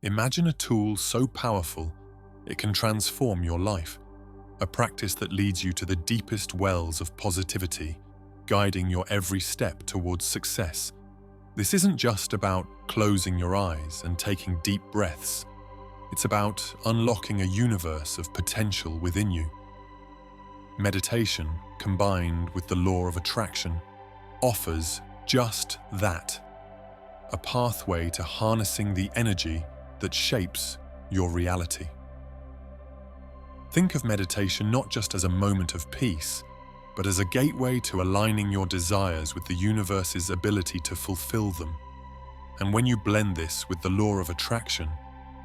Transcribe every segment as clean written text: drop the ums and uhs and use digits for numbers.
Imagine a tool so powerful it can transform your life, a practice that leads you to the deepest wells of positivity, guiding your every step towards success. This isn't just about closing your eyes and taking deep breaths. It's about unlocking a universe of potential within you. Meditation, combined with the law of attraction, offers just that, a pathway to harnessing the energy that shapes your reality. Think of meditation not just as a moment of peace, but as a gateway to aligning your desires with the universe's ability to fulfill them. And when you blend this with the law of attraction,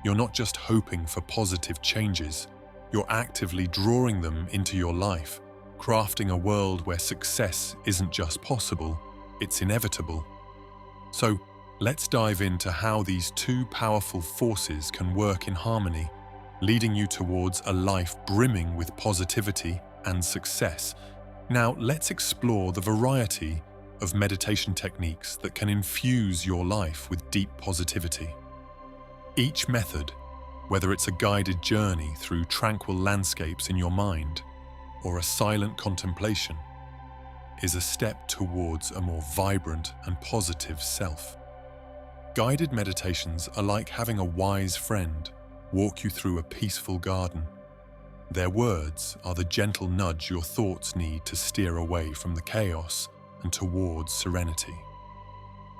you're not just hoping for positive changes, you're actively drawing them into your life, crafting a world where success isn't just possible, it's inevitable. So, let's dive into how these two powerful forces can work in harmony, leading you towards a life brimming with positivity and success. Now, let's explore the variety of meditation techniques that can infuse your life with deep positivity. Each method, whether it's a guided journey through tranquil landscapes in your mind or a silent contemplation, is a step towards a more vibrant and positive self. Guided meditations are like having a wise friend walk you through a peaceful garden. Their words are the gentle nudge your thoughts need to steer away from the chaos and towards serenity.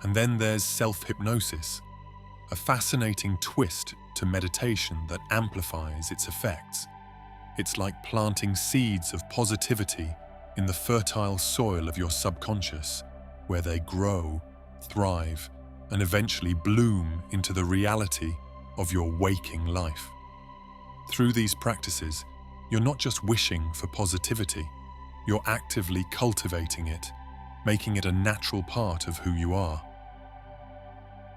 And then there's self-hypnosis, a fascinating twist to meditation that amplifies its effects. It's like planting seeds of positivity in the fertile soil of your subconscious, where they grow, thrive, and eventually bloom into the reality of your waking life. Through these practices, you're not just wishing for positivity, you're actively cultivating it, making it a natural part of who you are.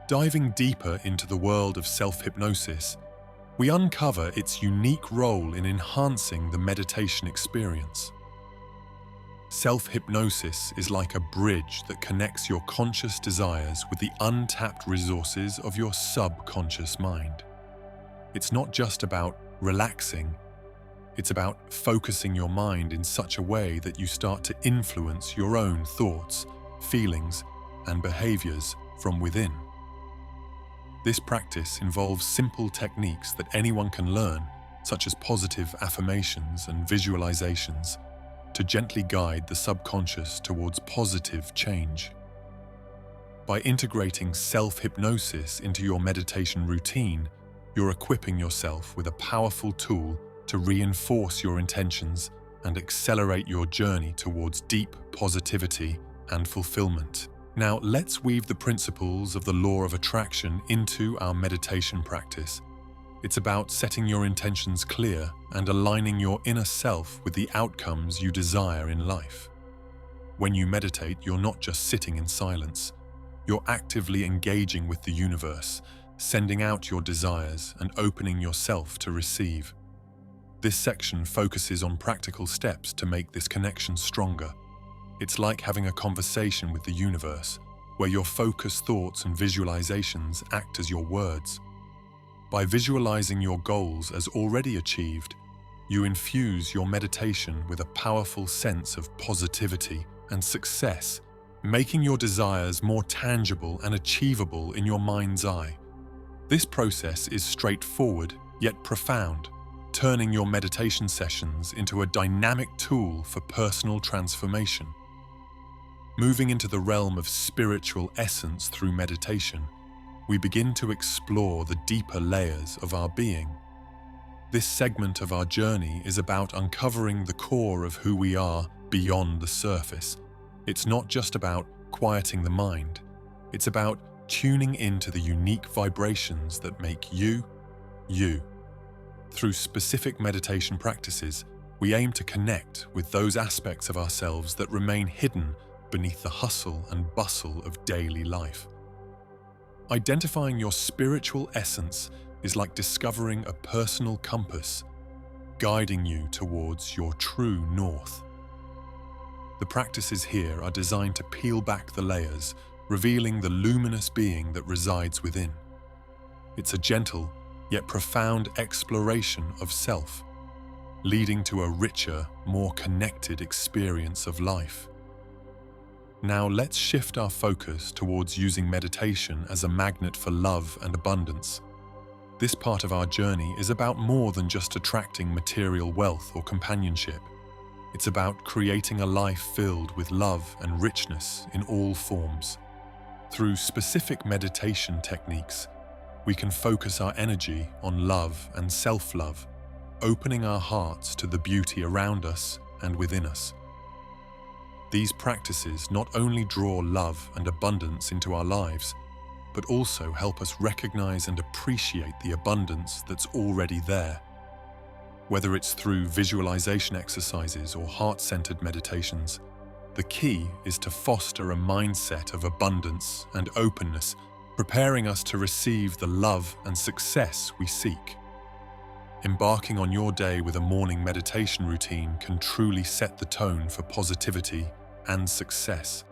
Diving deeper into the world of self-hypnosis, we uncover its unique role in enhancing the meditation experience. Self-hypnosis is like a bridge that connects your conscious desires with the untapped resources of your subconscious mind. It's not just about relaxing, it's about focusing your mind in such a way that you start to influence your own thoughts, feelings, and behaviors from within. This practice involves simple techniques that anyone can learn, such as positive affirmations and visualizations, to gently guide the subconscious towards positive change. By integrating self-hypnosis into your meditation routine, you're equipping yourself with a powerful tool to reinforce your intentions and accelerate your journey towards deep positivity and fulfillment. Now, let's weave the principles of the law of attraction into our meditation practice. It's about setting your intentions clear and aligning your inner self with the outcomes you desire in life. When you meditate, you're not just sitting in silence. You're actively engaging with the universe, sending out your desires and opening yourself to receive. This section focuses on practical steps to make this connection stronger. It's like having a conversation with the universe, where your focused thoughts and visualizations act as your words. By visualizing your goals as already achieved, you infuse your meditation with a powerful sense of positivity and success, making your desires more tangible and achievable in your mind's eye. This process is straightforward yet profound, turning your meditation sessions into a dynamic tool for personal transformation. Moving into the realm of spiritual essence through meditation, we begin to explore the deeper layers of our being. This segment of our journey is about uncovering the core of who we are beyond the surface. It's not just about quieting the mind, it's about tuning into the unique vibrations that make you, you. Through specific meditation practices, we aim to connect with those aspects of ourselves that remain hidden beneath the hustle and bustle of daily life. Identifying your spiritual essence is like discovering a personal compass, guiding you towards your true north. The practices here are designed to peel back the layers, revealing the luminous being that resides within. It's a gentle, yet profound exploration of self, leading to a richer, more connected experience of life. Now let's shift our focus towards using meditation as a magnet for love and abundance. This part of our journey is about more than just attracting material wealth or companionship. It's about creating a life filled with love and richness in all forms. Through specific meditation techniques, we can focus our energy on love and self-love, opening our hearts to the beauty around us and within us. These practices not only draw love and abundance into our lives, but also help us recognize and appreciate the abundance that's already there. Whether it's through visualization exercises or heart-centered meditations, the key is to foster a mindset of abundance and openness, preparing us to receive the love and success we seek. Embarking on your day with a morning meditation routine can truly set the tone for positivity and success.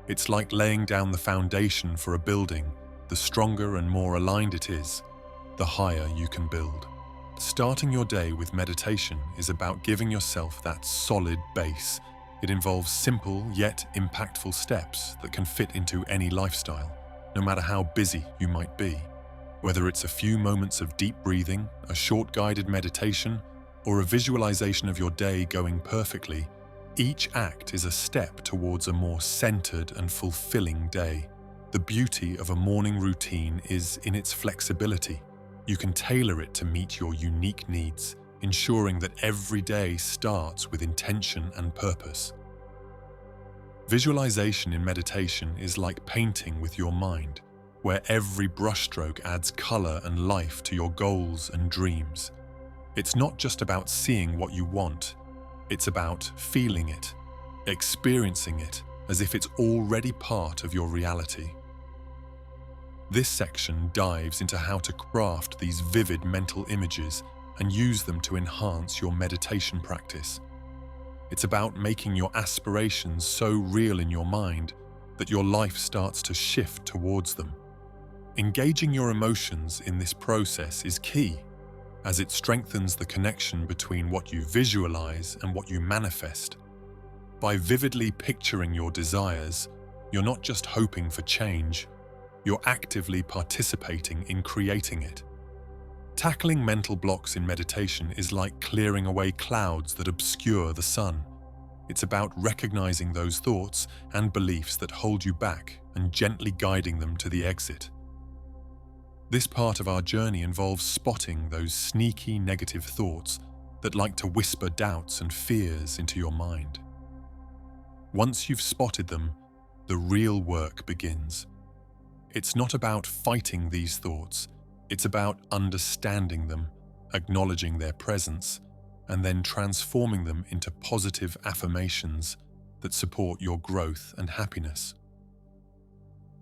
It's like laying down the foundation for a building. The stronger and more aligned it is, the higher you can build. Starting your day with meditation is about giving yourself that solid base. It involves simple yet impactful steps that can fit into any lifestyle, no matter how busy you might be. Whether it's a few moments of deep breathing, a short guided meditation, or a visualization of your day going perfectly, each act is a step towards a more centered and fulfilling day. The beauty of a morning routine is in its flexibility. You can tailor it to meet your unique needs, ensuring that every day starts with intention and purpose. Visualization in meditation is like painting with your mind, where every brushstroke adds color and life to your goals and dreams. It's not just about seeing what you want, it's about feeling it, experiencing it as if it's already part of your reality. This section dives into how to craft these vivid mental images and use them to enhance your meditation practice. It's about making your aspirations so real in your mind that your life starts to shift towards them. Engaging your emotions in this process is key, as it strengthens the connection between what you visualize and what you manifest. By vividly picturing your desires, you're not just hoping for change, you're actively participating in creating it. Tackling mental blocks in meditation is like clearing away clouds that obscure the sun. It's about recognizing those thoughts and beliefs that hold you back and gently guiding them to the exit. This part of our journey involves spotting those sneaky negative thoughts that like to whisper doubts and fears into your mind. Once you've spotted them, the real work begins. It's not about fighting these thoughts, it's about understanding them, acknowledging their presence, and then transforming them into positive affirmations that support your growth and happiness.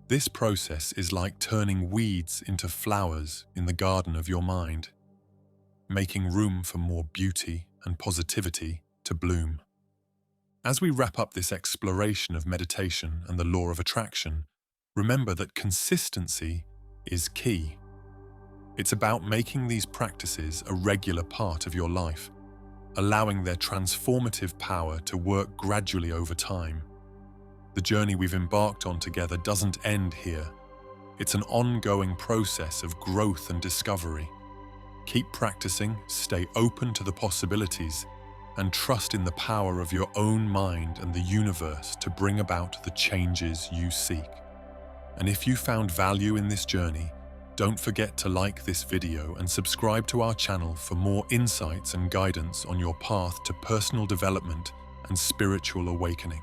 This process is like turning weeds into flowers in the garden of your mind, making room for more beauty and positivity to bloom. As we wrap up this exploration of meditation and the law of attraction, remember that consistency is key. It's about making these practices a regular part of your life, allowing their transformative power to work gradually over time. The journey we've embarked on together doesn't end here. It's an ongoing process of growth and discovery. Keep practicing, stay open to the possibilities, and trust in the power of your own mind and the universe to bring about the changes you seek. And if you found value in this journey, don't forget to like this video and subscribe to our channel for more insights and guidance on your path to personal development and spiritual awakening.